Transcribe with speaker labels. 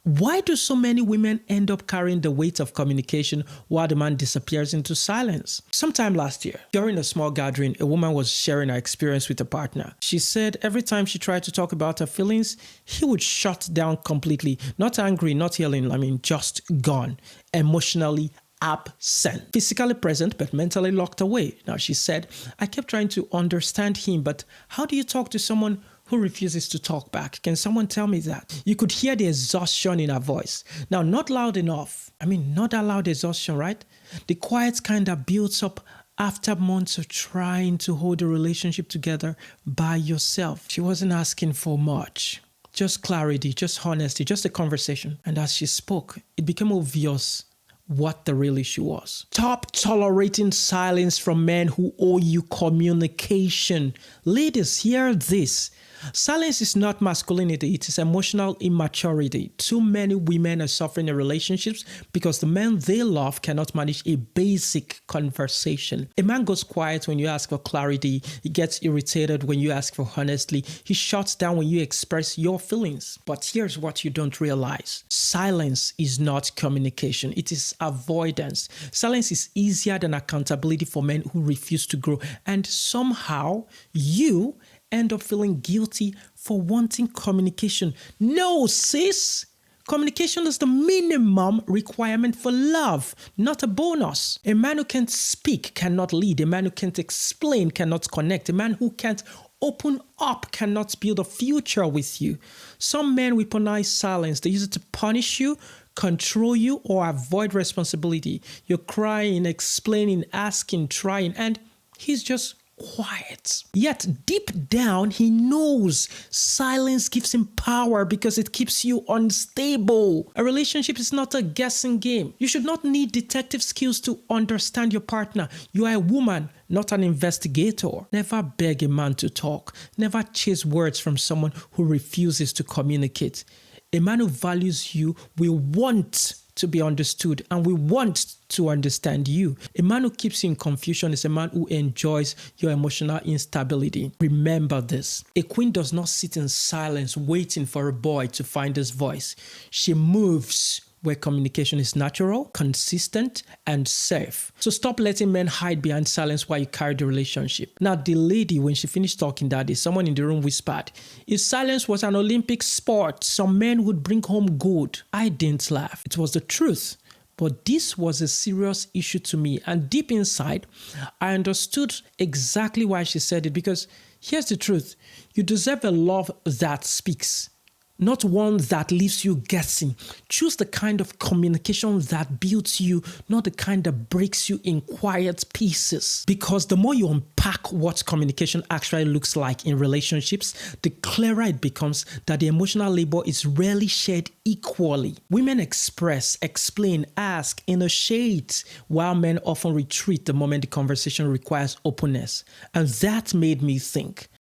Speaker 1: Why do so many women end up carrying the weight of communication while the man disappears into silence? Sometime last year, during a small gathering, a woman was sharing her experience with a partner. She said every time she tried to talk about her feelings, he would shut down completely. Not angry, not yelling, just gone. Emotionally absent. Physically present, but mentally locked away. Now, she said, I kept trying to understand him, but how do you talk to someone who refuses to talk back? Can someone tell me that? You could hear the exhaustion in her voice. Now, not loud enough. Not that loud exhaustion, right? The quiet kind that builds up after months of trying to hold a relationship together by yourself. She wasn't asking for much. Just clarity, just honesty, just a conversation. And as she spoke, it became obvious what the real issue was. Stop tolerating silence from men who owe you communication. Ladies, hear this. Silence is not masculinity, it is emotional immaturity. Too many women are suffering in relationships because the men they love cannot manage a basic conversation. A man goes quiet when you ask for clarity. He gets irritated when you ask for honesty. He shuts down when you express your feelings. But here's what you don't realize. Silence is not communication. It is avoidance. Silence is easier than accountability for men who refuse to grow. And somehow you end up feeling guilty for wanting communication. No, sis. Communication is the minimum requirement for love, not a bonus. A man who can't speak cannot lead. A man who can't explain cannot connect. A man who can't open up cannot build a future with you. Some men weaponize silence. They use it to punish you, control you, or avoid responsibility. You're crying, explaining, asking, trying, and he's just quiet. Yet deep down, he knows silence gives him power because it keeps you unstable. A relationship is not a guessing game. You should not need detective skills to understand your partner. You are a woman, not an investigator. Never beg a man to talk. Never chase words from someone who refuses to communicate. A man who values you will want to be understood and we want to understand you. A man who keeps you in confusion is a man who enjoys your emotional instability. Remember this. A queen does not sit in silence waiting for a boy to find his voice. She moves where communication is natural, consistent, and safe. So stop letting men hide behind silence while you carry the relationship. Now, the lady, when she finished talking that day, someone in the room whispered, if silence was an Olympic sport, some men would bring home gold. I didn't laugh. It was the truth. But this was a serious issue to me. And deep inside, I understood exactly why she said it. Because here's the truth. You deserve a love that speaks, not one that leaves you guessing. Choose the kind of communication that builds you, not the kind that breaks you in quiet pieces. Because the more you unpack what communication actually looks like in relationships, the clearer it becomes that the emotional labor is rarely shared equally. Women express, explain, ask, initiate, while men often retreat the moment the conversation requires openness. And that made me think,